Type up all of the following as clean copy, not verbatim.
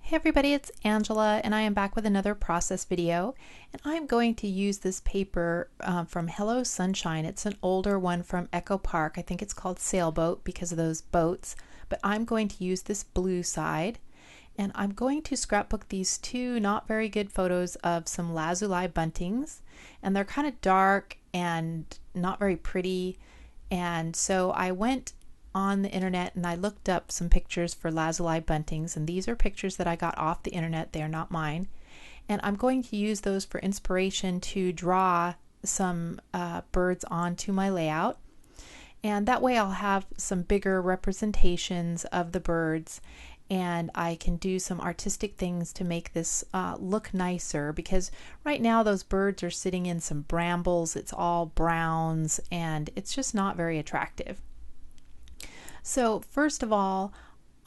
Hey everybody, it's Angela and I am back with another process video, and I'm going to use this paper from Hello Sunshine. It's an older one from Echo Park. I think it's called Sailboat because of those boats, but I'm going to use this blue side, and I'm going to scrapbook these two not very good photos of some lazuli buntings, and they're kind of dark and not very pretty. And so I went on the internet and I looked up some pictures for lazuli buntings, and these are pictures that I got off the internet. They are not mine, and I'm going to use those for inspiration to draw some birds onto my layout, and that way I'll have some bigger representations of the birds, and I can do some artistic things to make this look nicer, because right now those birds are sitting in some brambles. It's all browns and it's just not very attractive. So first of all,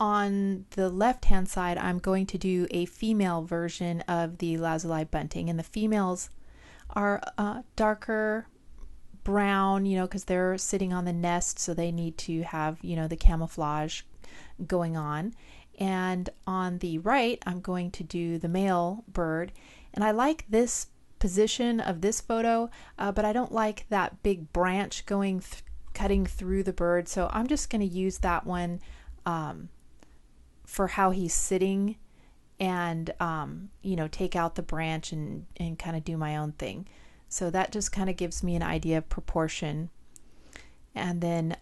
on the left hand side, I'm going to do a female version of the lazuli bunting, and the females are darker brown, because they're sitting on the nest, so they need to have, the camouflage going on. And on the right, I'm going to do the male bird, and I like this position of this photo, but I don't like that big branch cutting through the bird, so I'm just going to use that one for how he's sitting, and take out the branch and kind of do my own thing. So that just kind of gives me an idea of proportion. And then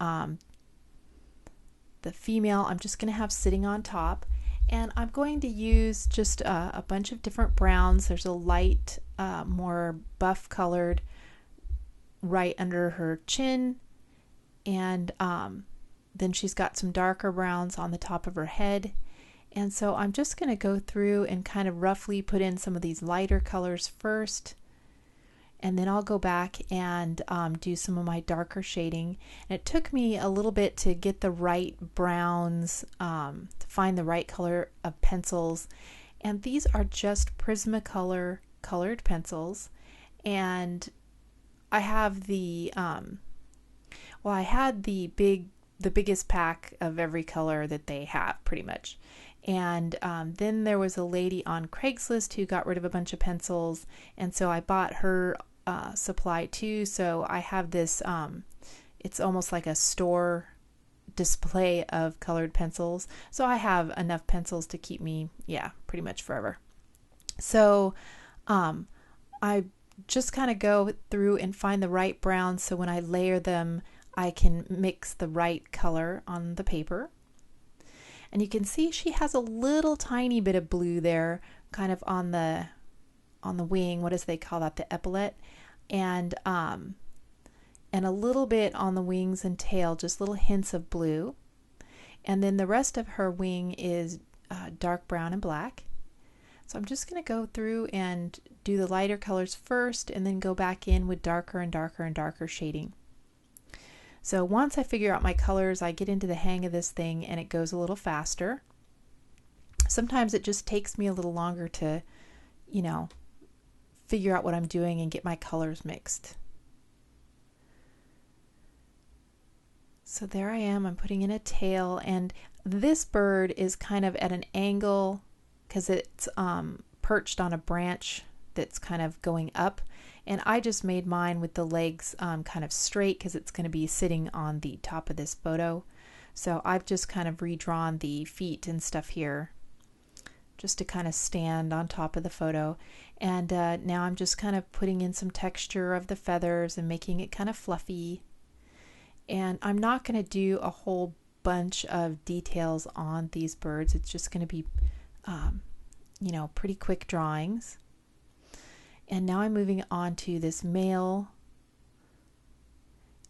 the female I'm just going to have sitting on top, and I'm going to use just a bunch of different browns. There's a light, more buff colored right under her chin, and then she's got some darker browns on the top of her head. And so I'm just going to go through and kind of roughly put in some of these lighter colors first, and then I'll go back and do some of my darker shading. And it took me a little bit to get the right browns, to find the right color of pencils, and these are just Prismacolor colored pencils. And I have I had the biggest pack of every color that they have, pretty much. And then there was a lady on Craigslist who got rid of a bunch of pencils, and so I bought her supply too. So I have this, it's almost like a store display of colored pencils. So I have enough pencils to keep me, pretty much forever. So I just kind of go through and find the right browns, so when I layer them, I can mix the right color on the paper. And you can see she has a little tiny bit of blue there, kind of on the wing. What does they call that? The epaulet. And a little bit on the wings and tail, just little hints of blue. And then the rest of her wing is dark brown and black. So I'm just going to go through and do the lighter colors first, and then go back in with darker and darker and darker shading. So once I figure out my colors, I get into the hang of this thing, and it goes a little faster. Sometimes it just takes me a little longer to, figure out what I'm doing and get my colors mixed. So there I am, I'm putting in a tail, and this bird is kind of at an angle because it's perched on a branch that's kind of going up. And I just made mine with the legs kind of straight because it's going to be sitting on the top of this photo. So I've just kind of redrawn the feet and stuff here just to kind of stand on top of the photo. And now I'm just kind of putting in some texture of the feathers and making it kind of fluffy. And I'm not going to do a whole bunch of details on these birds. It's just going to be, pretty quick drawings. And now I'm moving on to this male,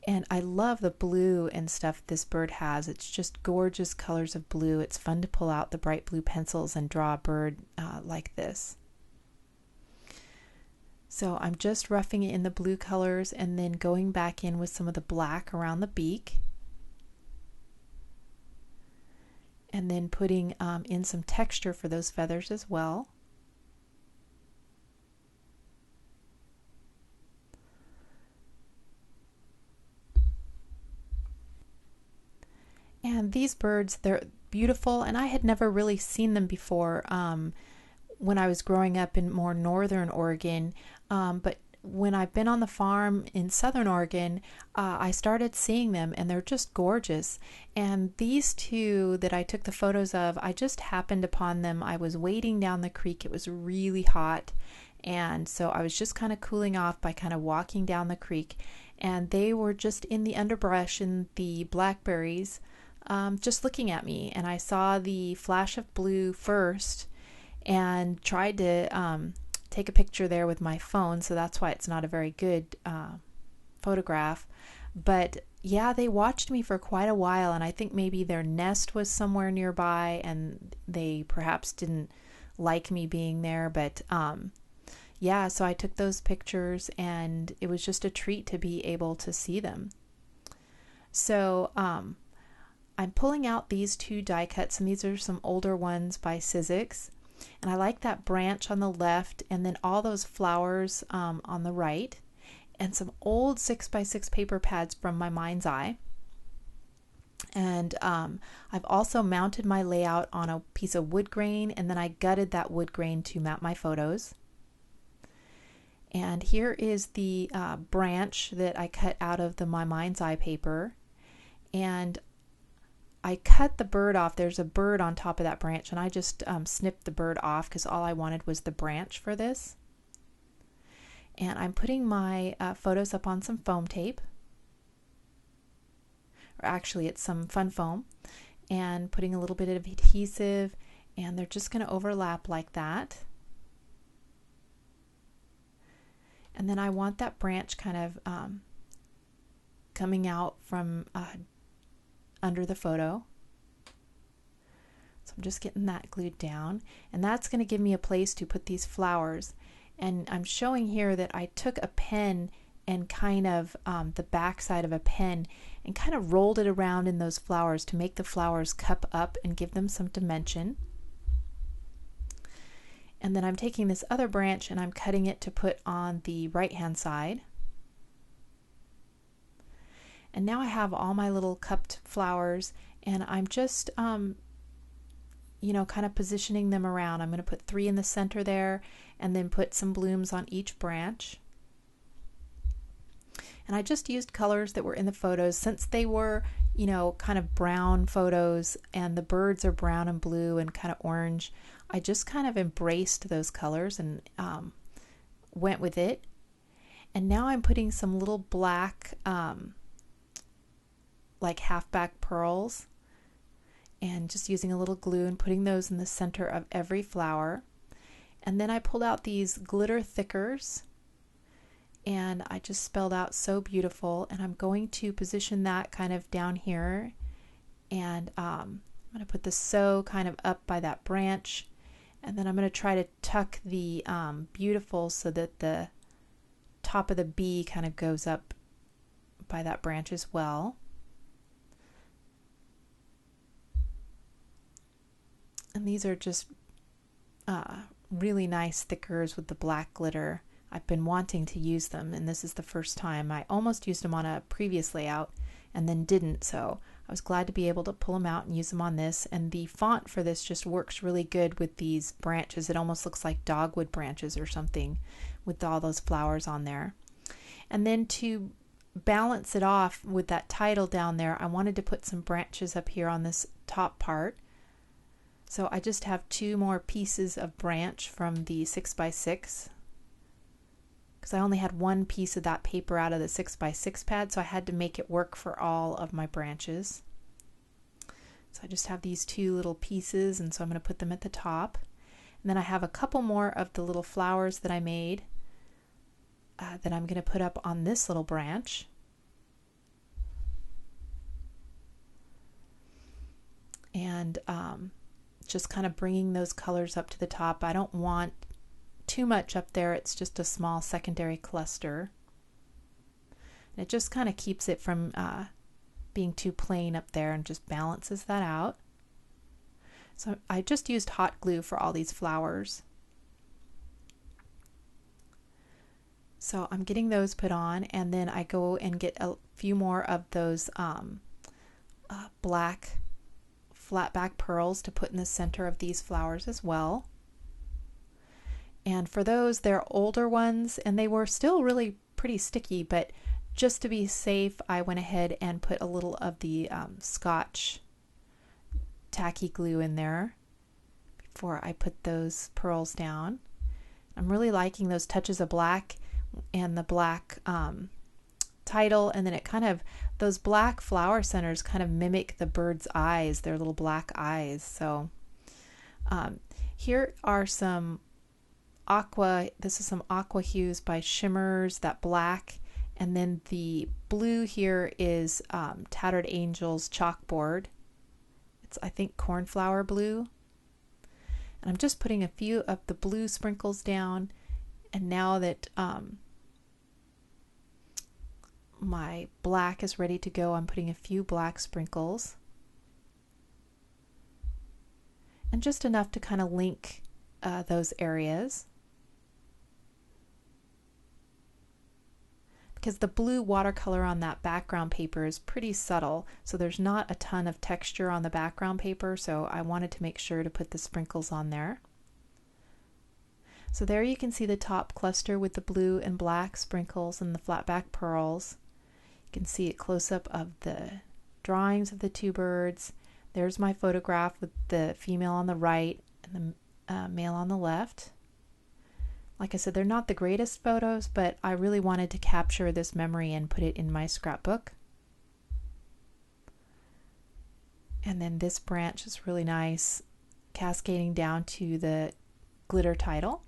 and I love the blue and stuff this bird has. It's just gorgeous colors of blue. It's fun to pull out the bright blue pencils and draw a bird like this. So I'm just roughing it in the blue colors and then going back in with some of the black around the beak, and then putting in some texture for those feathers as well. And these birds, they're beautiful, and I had never really seen them before when I was growing up in more northern Oregon. But when I've been on the farm in southern Oregon, I started seeing them, and they're just gorgeous. And these two that I took the photos of, I just happened upon them. I was wading down the creek. It was really hot, and so I was just kind of cooling off by kind of walking down the creek, and they were just in the underbrush in the blackberries, just looking at me. And I saw the flash of blue first and tried to take a picture there with my phone, so that's why it's not a very good photograph. But yeah, they watched me for quite a while, and I think maybe their nest was somewhere nearby and they perhaps didn't like me being there. But yeah, so I took those pictures, and it was just a treat to be able to see them. So I'm pulling out these two die cuts, and these are some older ones by Sizzix. And I like that branch on the left, and then all those flowers on the right, and some old 6x6 paper pads from my mind's eye. And I've also mounted my layout on a piece of wood grain, and then I gutted that wood grain to mount my photos. And here is the branch that I cut out of the My Mind's Eye paper. And I cut the bird off. There's a bird on top of that branch, and I just snipped the bird off because all I wanted was the branch for this. And I'm putting my photos up on some foam tape, or actually it's some fun foam, and putting a little bit of adhesive, and they're just going to overlap like that. And then I want that branch kind of coming out from under the photo. So I'm just getting that glued down, and that's going to give me a place to put these flowers. And I'm showing here that I took a pen and kind of the back side of a pen and kind of rolled it around in those flowers to make the flowers cup up and give them some dimension. And then I'm taking this other branch and I'm cutting it to put on the right hand side. And now I have all my little cupped flowers, and I'm just, you know, kind of positioning them around. I'm going to put 3 in the center there, and then put some blooms on each branch. And I just used colors that were in the photos, since they were, you know, kind of brown photos, and the birds are brown and blue and kind of orange. I just kind of embraced those colors and went with it. And now I'm putting some little black like half-back pearls, and just using a little glue and putting those in the center of every flower. And then I pulled out these glitter thickers, and I just spelled out "So Beautiful," and I'm going to position that kind of down here, and I'm going to put the "So" kind of up by that branch, and then I'm going to try to tuck the "Beautiful" so that the top of the B kind of goes up by that branch as well. And these are just really nice thickers with the black glitter. I've been wanting to use them, and this is the first time. I almost used them on a previous layout and then didn't, so I was glad to be able to pull them out and use them on this. And the font for this just works really good with these branches. It almost looks like dogwood branches or something with all those flowers on there. And then to balance it off with that title down there, I wanted to put some branches up here on this top part. So I just have 2 more pieces of branch from the 6x6, because I only had 1 piece of that paper out of the 6x6 pad, so I had to make it work for all of my branches. So I just have these 2 little pieces, and so I'm going to put them at the top. And then I have a couple more of the little flowers that I made that I'm going to put up on this little branch. And just kind of bringing those colors up to the top. I don't want too much up there. It's just a small secondary cluster. And it just kind of keeps it from being too plain up there and just balances that out. So I just used hot glue for all these flowers. So I'm getting those put on, and then I go and get a few more of those black flat back pearls to put in the center of these flowers as well. And for those, they're older ones and they were still really pretty sticky, but just to be safe, I went ahead and put a little of the Scotch tacky glue in there before I put those pearls down. I'm really liking those touches of black and the black title, and then it kind of, those black flower centers kind of mimic the bird's eyes, their little black eyes. So here are some aqua, this is some aqua hues by Shimmers, that black, and then the blue here is Tattered Angels chalkboard. It's, I think, cornflower blue. And I'm just putting a few of the blue sprinkles down, and now that my black is ready to go, I'm putting a few black sprinkles. And just enough to kind of link those areas. Because the blue watercolor on that background paper is pretty subtle, so there's not a ton of texture on the background paper, so I wanted to make sure to put the sprinkles on there. So there you can see the top cluster with the blue and black sprinkles and the flat back pearls. You can see a close-up of the drawings of the two birds. There's my photograph with the female on the right and the male on the left. Like I said, they're not the greatest photos, but I really wanted to capture this memory and put it in my scrapbook. And then this branch is really nice, cascading down to the glitter title.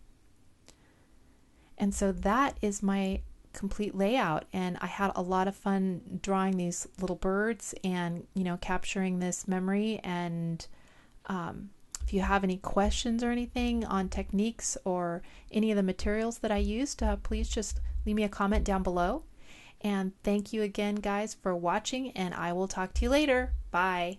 And so that is my complete layout, and I had a lot of fun drawing these little birds and, you know, capturing this memory. And if you have any questions or anything on techniques or any of the materials that I used, please just leave me a comment down below. And thank you again, guys, for watching, and I will talk to you later. Bye.